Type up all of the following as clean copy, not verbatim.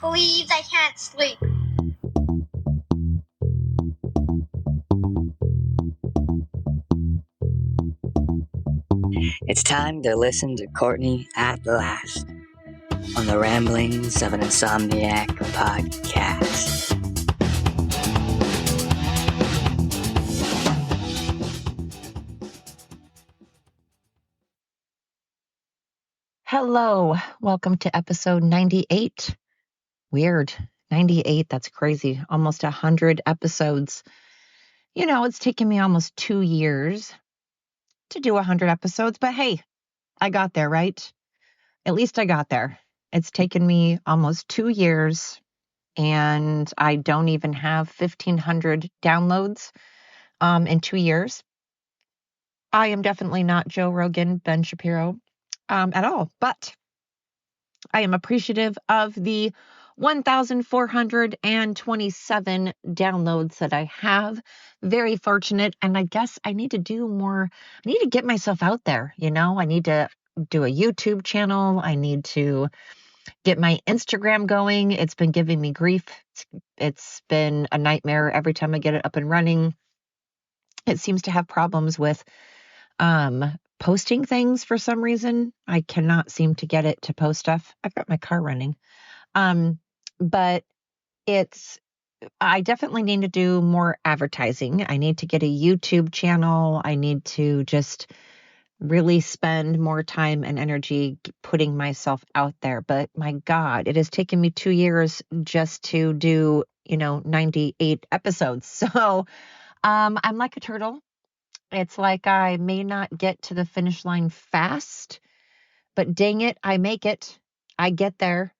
Please, I can't sleep. It's time to listen to Courtney at last on the Ramblings of an Insomniac podcast. Hello, welcome to episode 98. Weird, 98, that's crazy. Almost 100 episodes. You know, it's taken me almost 2 years to do 100 episodes, but hey, I got there, right? At least I got there. It's taken me almost 2 years, and I don't even have 1,500 downloads in 2 years. I am definitely not Joe Rogan, Ben Shapiro at all, but I am appreciative of the 1,427 downloads that I have. Very fortunate. And I guess I need to do more. I need to get myself out there. You know, I need to do a YouTube channel. I need to get my Instagram going. It's been giving me grief. It's been a nightmare every time I get it up and running. It seems to have problems with posting things for some reason. I cannot seem to get it to post stuff. I've got my car running. But I definitely need to do more advertising. I need to get a YouTube channel. I need to just really spend more time and energy putting myself out there. But my God, it has taken me 2 years just to do, 98 episodes. So, I'm like a turtle. It's like I may not get to the finish line fast, but dang it, I make it. I get there.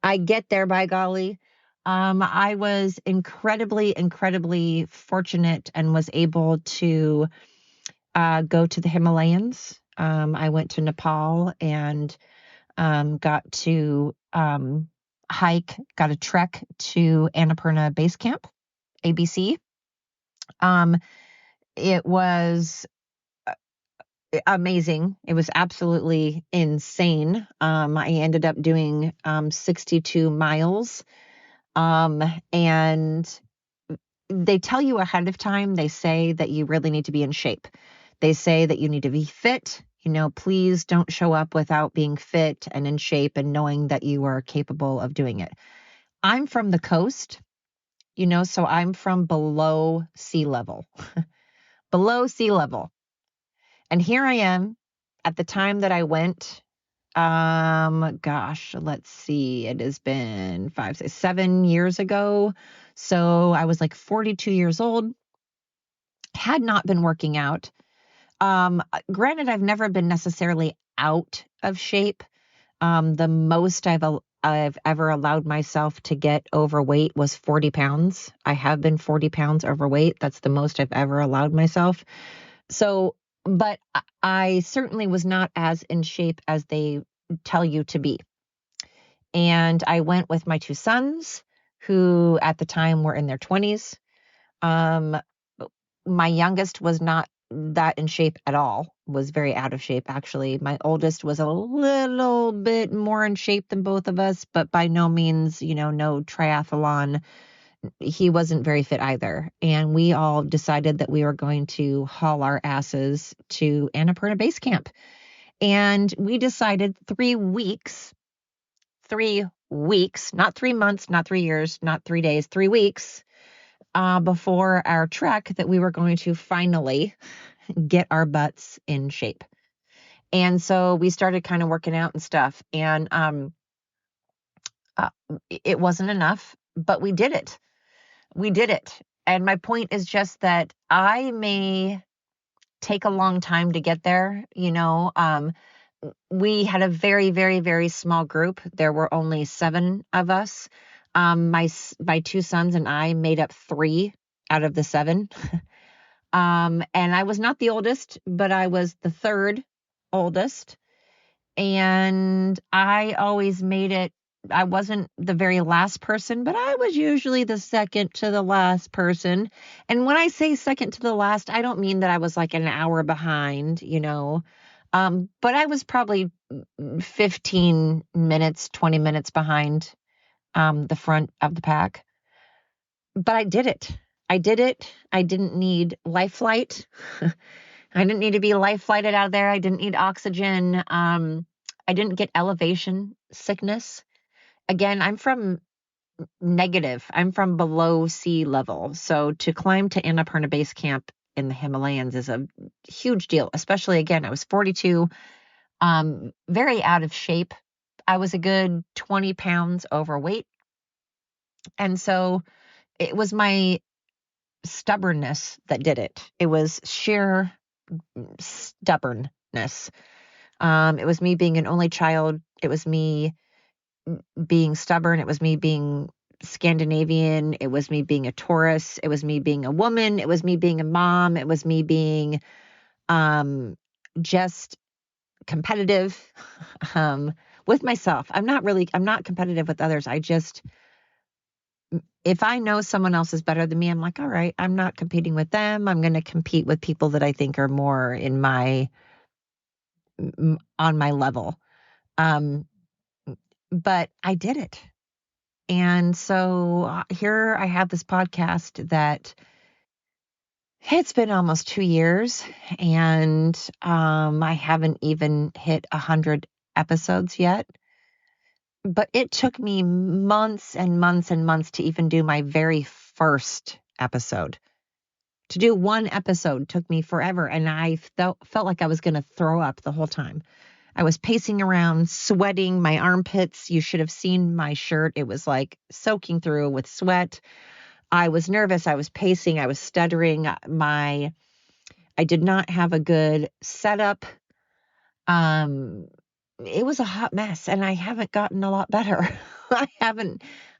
I get there, by golly. I was incredibly fortunate and was able to go to the Himalayas. I went to Nepal and got to hike, got a trek to Annapurna Base Camp, ABC. It was amazing. It was absolutely insane. I ended up doing 62 miles. And they tell you ahead of time, they say that you really need to be in shape. They say that you need to be fit. Please don't show up without being fit and in shape and knowing that you are capable of doing it. I'm from the coast, so I'm from below sea level, below sea level. And here I am at the time that I went. Let's see. It has been 7 years ago. So I was like 42 years old, had not been working out. Granted, I've never been necessarily out of shape. The most I've ever allowed myself to get overweight was 40 pounds. I have been 40 pounds overweight. That's the most I've ever allowed myself. So, but I certainly was not as in shape as they tell you to be. And I went with my 2 sons, who at the time were in their 20s. My youngest was not that in shape at all, was very out of shape, actually. My oldest was a little bit more in shape than both of us, but by no means, no triathlon. He wasn't very fit either. And we all decided that we were going to haul our asses to Annapurna Base Camp. And we decided 3 weeks, not 3 months, not 3 years, not 3 days, 3 weeks before our trek that we were going to finally get our butts in shape. And so we started kind of working out and stuff. And it wasn't enough, but we did it. We did it. And my point is just that I may take a long time to get there. We had a very, very, very small group. There were only 7 of us. My 2 sons and I made up 3 out of the 7. And I was not the oldest, but I was the 3rd oldest. And I always made it. I wasn't the very last person, but I was usually the second to the last person. And when I say second to the last, I don't mean that I was like an hour behind, but I was probably 15 minutes, 20 minutes behind. the front of the pack. But I did it. I did it. I didn't need life flight. I didn't need to be life flighted out of there. I didn't need oxygen. I didn't get elevation sickness. Again, I'm from negative. I'm from below sea level. So to climb to Annapurna Base Camp in the Himalayas is a huge deal, especially, again, I was 42, very out of shape. I was a good 20 pounds overweight. And so it was my stubbornness that did it. It was sheer stubbornness. It was me being an only child. It was me being stubborn. It was me being Scandinavian. It was me being a Taurus. It was me being a woman. It was me being a mom. It was me being just competitive with myself. I'm not competitive with others. If I know someone else is better than me, I'm like, all right, I'm not competing with them. I'm going to compete with people that I think are more on my level. But I did it. And so here I have this podcast that it's been almost 2 years, and I haven't even hit 100 episodes yet. But it took me months and months and months to even do my very first episode. To do one episode took me forever, and I felt like I was going to throw up the whole time. I was pacing around, sweating, my armpits. You should have seen my shirt. It was like soaking through with sweat. I was nervous. I was pacing. I was stuttering. I did not have a good setup. It was a hot mess, and I haven't gotten a lot better. I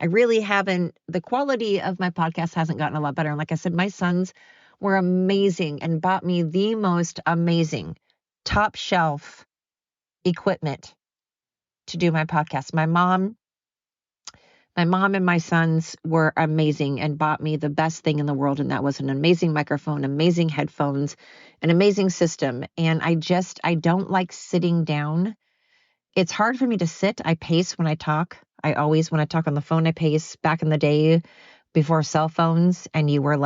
really haven't. The quality of my podcast hasn't gotten a lot better. And like I said, my sons were amazing and bought me the most amazing top shelf equipment to do my podcast. My mom and my sons were amazing and bought me the best thing in the world. And that was an amazing microphone, amazing headphones, an amazing system. And I don't like sitting down. It's hard for me to sit. I pace when I talk. When I talk on the phone, I pace. Back in the day before cell phones and you were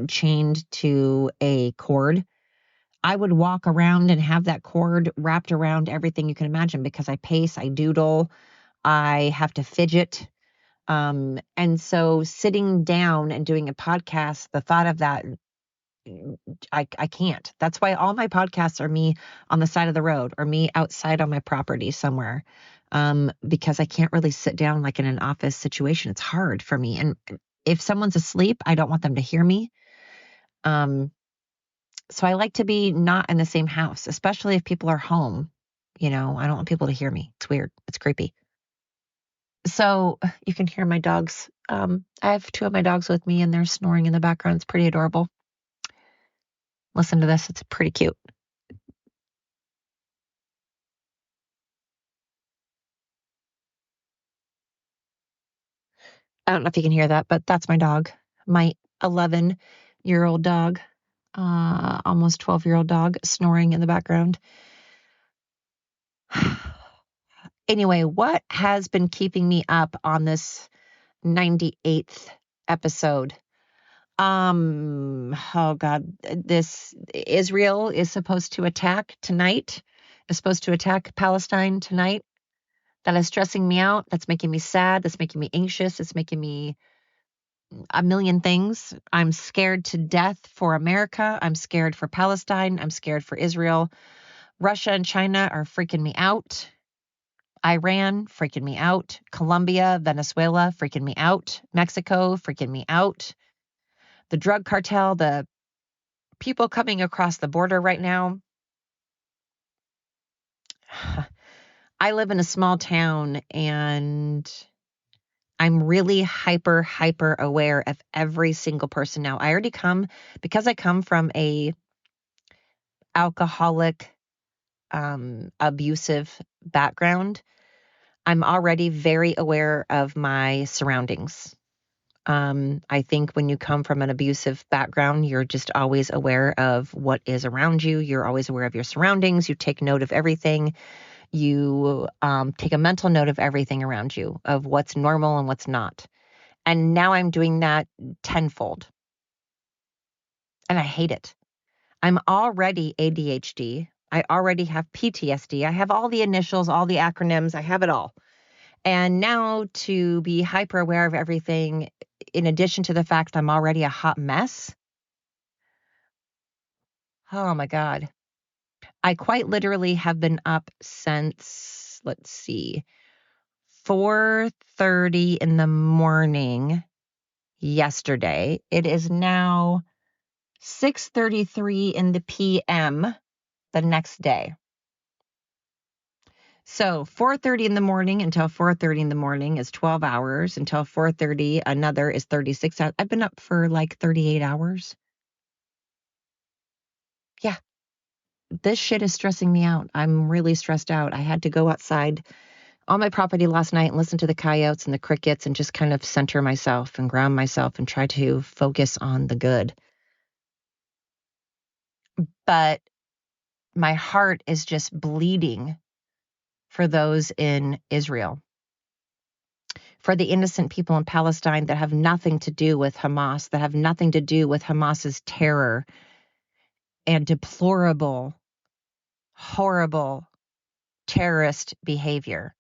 chained to a cord, I would walk around and have that cord wrapped around everything you can imagine because I pace, I doodle, I have to fidget. And so sitting down and doing a podcast, the thought of that, I can't. That's why all my podcasts are me on the side of the road or me outside on my property somewhere. Because I can't really sit down like in an office situation. It's hard for me. And if someone's asleep, I don't want them to hear me. So I like to be not in the same house, especially if people are home. I don't want people to hear me. It's weird. It's creepy. So you can hear my dogs. I have 2 of my dogs with me and they're snoring in the background. It's pretty adorable. Listen to this. It's pretty cute. I don't know if you can hear that, but that's my dog, my 11-year-old dog, almost 12-year-old dog snoring in the background. Anyway, what has been keeping me up on this 98th episode? Oh God, Israel is supposed to attack Palestine tonight. That is stressing me out. That's making me sad. That's making me anxious. It's making me a million things. I'm scared to death for America. I'm scared for Palestine. I'm scared for Israel. Russia and China are freaking me out. Iran, freaking me out. Colombia, Venezuela, freaking me out. Mexico, freaking me out. The drug cartel, the people coming across the border right now. I live in a small town and I'm really hyper aware of every single person now. Because I come from a alcoholic, abusive background, I'm already very aware of my surroundings. I think when you come from an abusive background, you're just always aware of what is around you. You're always aware of your surroundings. You take note of everything. You take a mental note of everything around you, of what's normal and what's not. And now I'm doing that tenfold. And I hate it. I'm already ADHD. I already have PTSD. I have all the initials, all the acronyms. I have it all. And now to be hyper aware of everything, in addition to the fact I'm already a hot mess. Oh my God. I quite literally have been up since, let's see, 4:30 in the morning yesterday. It is now 6:33 in the PM the next day. So 4:30 in the morning until 4:30 in the morning is 12 hours. Until 4:30, another is 36 hours. I've been up for like 38 hours. Yeah, this shit is stressing me out. I'm really stressed out. I had to go outside on my property last night and listen to the coyotes and the crickets and just kind of center myself and ground myself and try to focus on the good. But my heart is just bleeding for those in Israel, for the innocent people in Palestine that have nothing to do with Hamas, that have nothing to do with Hamas's terror and deplorable, horrible terrorist behavior.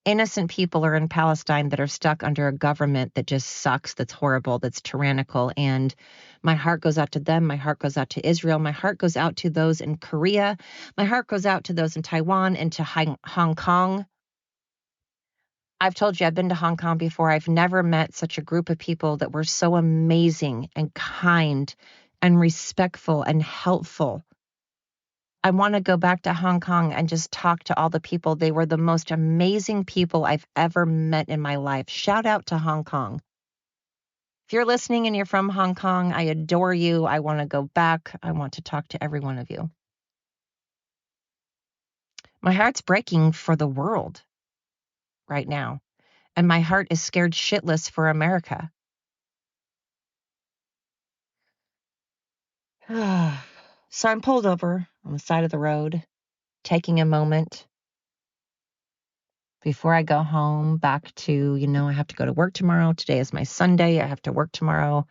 Innocent people are in Palestine that are stuck under a government that just sucks, that's horrible, that's tyrannical. And my heart goes out to them. My heart goes out to Israel. My heart goes out to those in Korea. My heart goes out to those in Taiwan and to Hong Kong. I've told you, I've been to Hong Kong before. I've never met such a group of people that were so amazing and kind and respectful and helpful. I want to go back to Hong Kong and just talk to all the people. They were the most amazing people I've ever met in my life. Shout out to Hong Kong. If you're listening and you're from Hong Kong, I adore you. I want to go back. I want to talk to every one of you. My heart's breaking for the world right now, and my heart is scared shitless for America. So I'm pulled over on the side of the road, taking a moment before I go home back to, I have to go to work tomorrow. Today is my Sunday. I have to work tomorrow.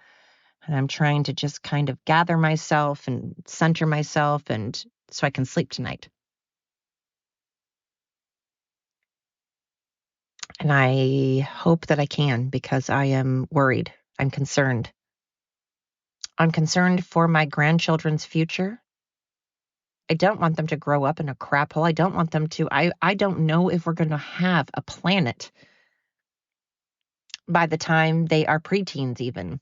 And I'm trying to just kind of gather myself and center myself and so I can sleep tonight. And I hope that I can, because I am worried. I'm concerned. I'm concerned for my grandchildren's future. I don't want them to grow up in a crap hole. I don't want them to. I don't know if we're going to have a planet by the time they are preteens even.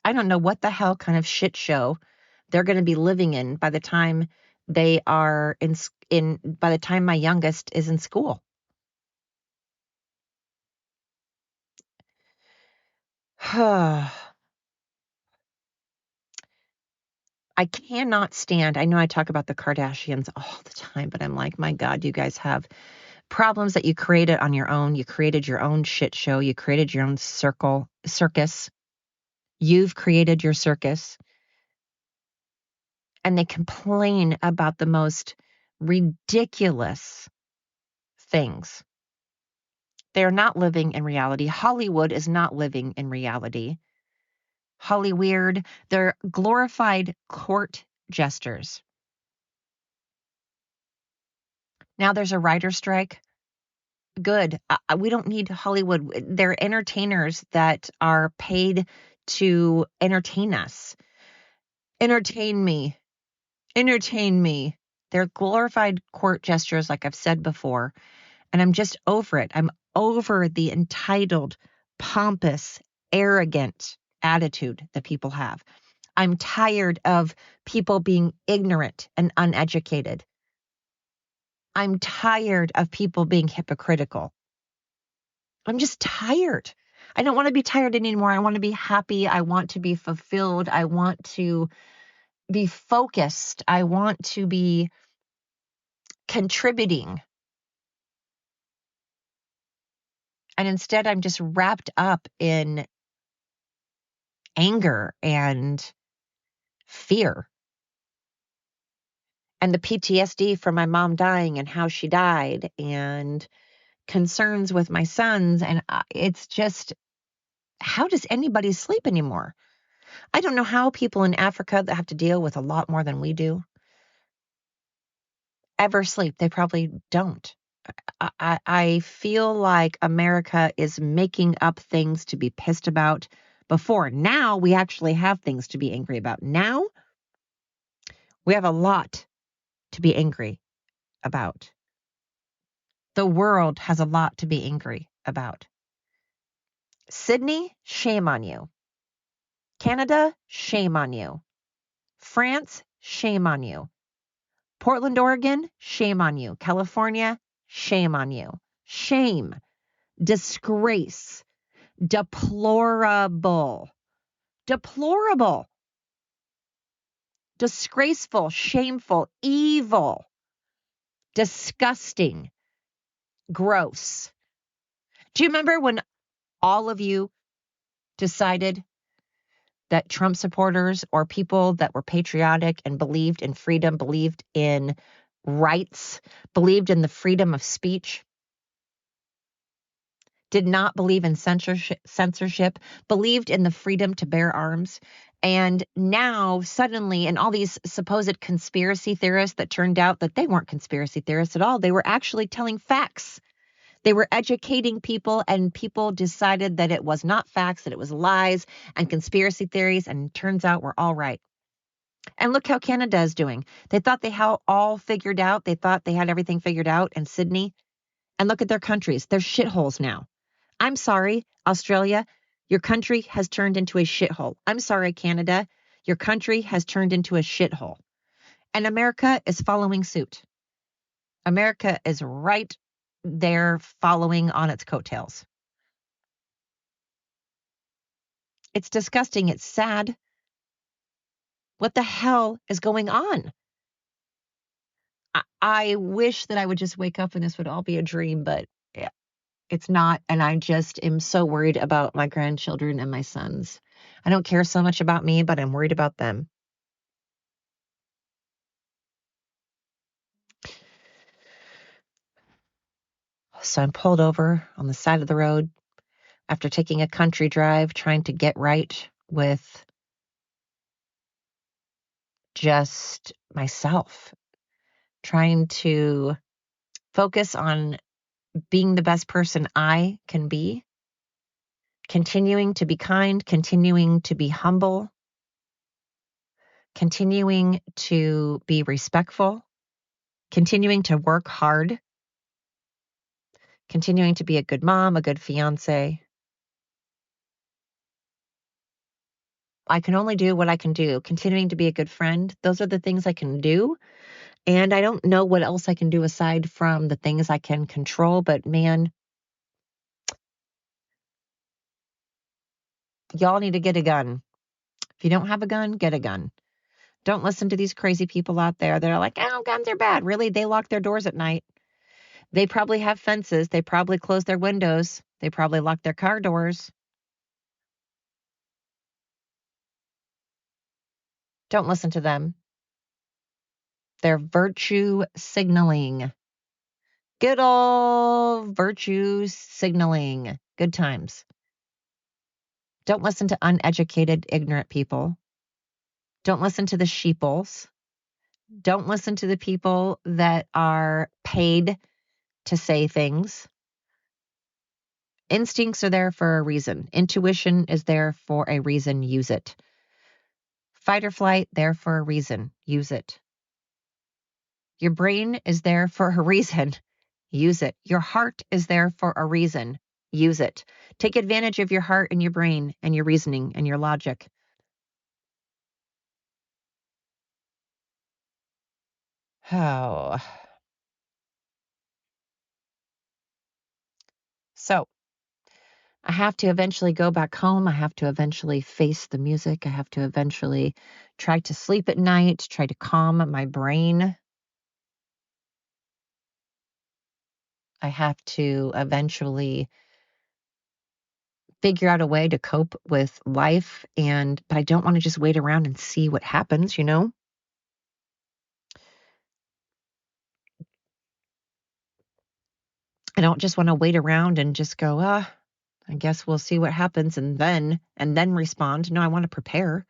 I don't know what the hell kind of shit show they're going to be living in by the time they are by the time my youngest is in school. I cannot stand, I know I talk about the Kardashians all the time, but I'm like, my God, you guys have problems that you created on your own. You created your own shit show. You created your own circus. You've created your circus. And they complain about the most ridiculous things. They're not living in reality. Hollywood is not living in reality. Hollyweird, they're glorified court jesters. Now there's a writer's strike. Good. We don't need Hollywood. They're entertainers that are paid to entertain us. Entertain me. Entertain me. They're glorified court gestures, like I've said before. And I'm just over it. I'm over the entitled, pompous, arrogant attitude that people have. I'm tired of people being ignorant and uneducated. I'm tired of people being hypocritical. I'm just tired. I don't want to be tired anymore. I want to be happy. I want to be fulfilled. I want to be focused. I want to be contributing. And instead, I'm just wrapped up in anger and fear. and the PTSD from my mom dying and how she died and concerns with my sons. And it's just, how does anybody sleep anymore? I don't know how people in Africa that have to deal with a lot more than we do ever sleep. They probably don't. I feel like America is making up things to be pissed about before. Now we actually have things to be angry about. Now we have a lot to be angry about. The world has a lot to be angry about. Sydney, shame on you. Canada, shame on you. France, shame on you. Portland, Oregon, shame on you. California, shame on you. Shame, disgrace, deplorable, disgraceful, shameful, evil, disgusting, gross. Do you remember when all of you decided that Trump supporters or people that were patriotic and believed in freedom, believed in rights, believed in the freedom of speech, did not believe in censorship, believed in the freedom to bear arms? And now suddenly, and all these supposed conspiracy theorists that turned out that they weren't conspiracy theorists at all, they were actually telling facts. They were educating people, and people decided that it was not facts, that it was lies and conspiracy theories, and it turns out we're all right. And look how Canada is doing. They thought they had all figured out. They thought they had everything figured out in Sydney. And look at their countries. They're shitholes now. I'm sorry, Australia, your country has turned into a shithole. I'm sorry, Canada, your country has turned into a shithole. And America is following suit. America is right there following on its coattails. It's disgusting. It's sad. What the hell is going on? I wish that I would just wake up and this would all be a dream, but it's not. And I just am so worried about my grandchildren and my sons. I don't care so much about me, but I'm worried about them. So I'm pulled over on the side of the road after taking a country drive, trying to get right with just myself, trying to focus on being the best person I can be, continuing to be kind, continuing to be humble, continuing to be respectful, continuing to work hard, continuing to be a good mom, a good fiance. I can only do what I can do. Continuing to be a good friend. Those are the things I can do. And I don't know what else I can do aside from the things I can control. But man, y'all need to get a gun. If you don't have a gun, get a gun. Don't listen to these crazy people out there that are like, oh, guns are bad. Really? They lock their doors at night. They probably have fences. They probably close their windows. They probably lock their car doors. Don't listen to them. They're virtue signaling. Good old virtue signaling. Good times. Don't listen to uneducated, ignorant people. Don't listen to the sheeples. Don't listen to the people that are paid to say things. Instincts are there for a reason. Intuition is there for a reason. Use it. Fight or flight, there for a reason. Use it. Your brain is there for a reason. Use it. Your heart is there for a reason. Use it. Take advantage of your heart and your brain and your reasoning and your logic. Oh. So I have to eventually go back home. I have to eventually face the music. I have to eventually try to sleep at night, try to calm my brain. I have to eventually figure out a way to cope with life, but I don't want to just wait around and see what happens, you know? I don't just want to wait around and just go, I guess we'll see what happens and then respond. No, I want to prepare,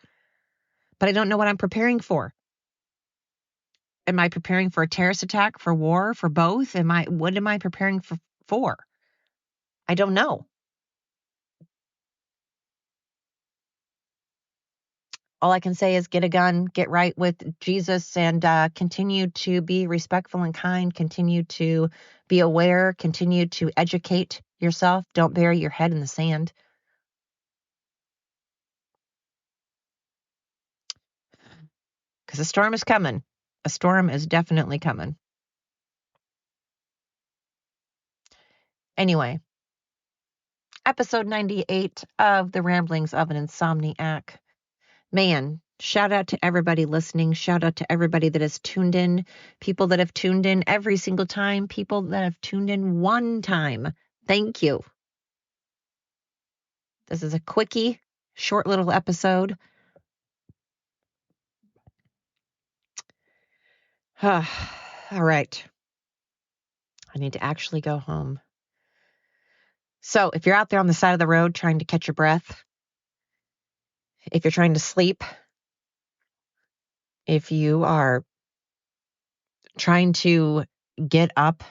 but I don't know what I'm preparing for. Am I preparing for a terrorist attack, for war, for both? What am I preparing for? I don't know. All I can say is get a gun, get right with Jesus, and continue to be respectful and kind, continue to be aware, continue to educate yourself. Don't bury your head in the sand. Because a storm is coming. A storm is definitely coming. Anyway, episode 98 of The Ramblings of an Insomniac. Man, shout out to everybody listening. Shout out to everybody that has tuned in. People that have tuned in every single time. People that have tuned in one time. Thank you. This is a quickie, short little episode. All right. I need to actually go home. So if you're out there on the side of the road trying to catch your breath, if you're trying to sleep, if you are trying to get up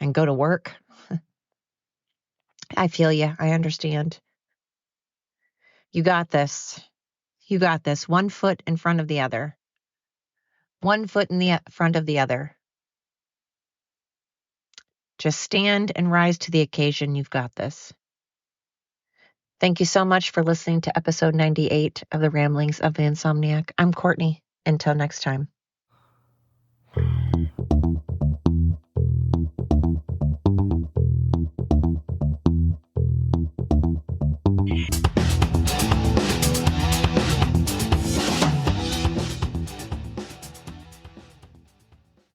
and go to work, I feel you. I understand. You got this. You got this. One foot in front of the other. One foot in the front of the other. Just stand and rise to the occasion. You've got this. Thank you so much for listening to episode 98 of the Ramblings of the Insomniac. I'm Courtney. Until next time.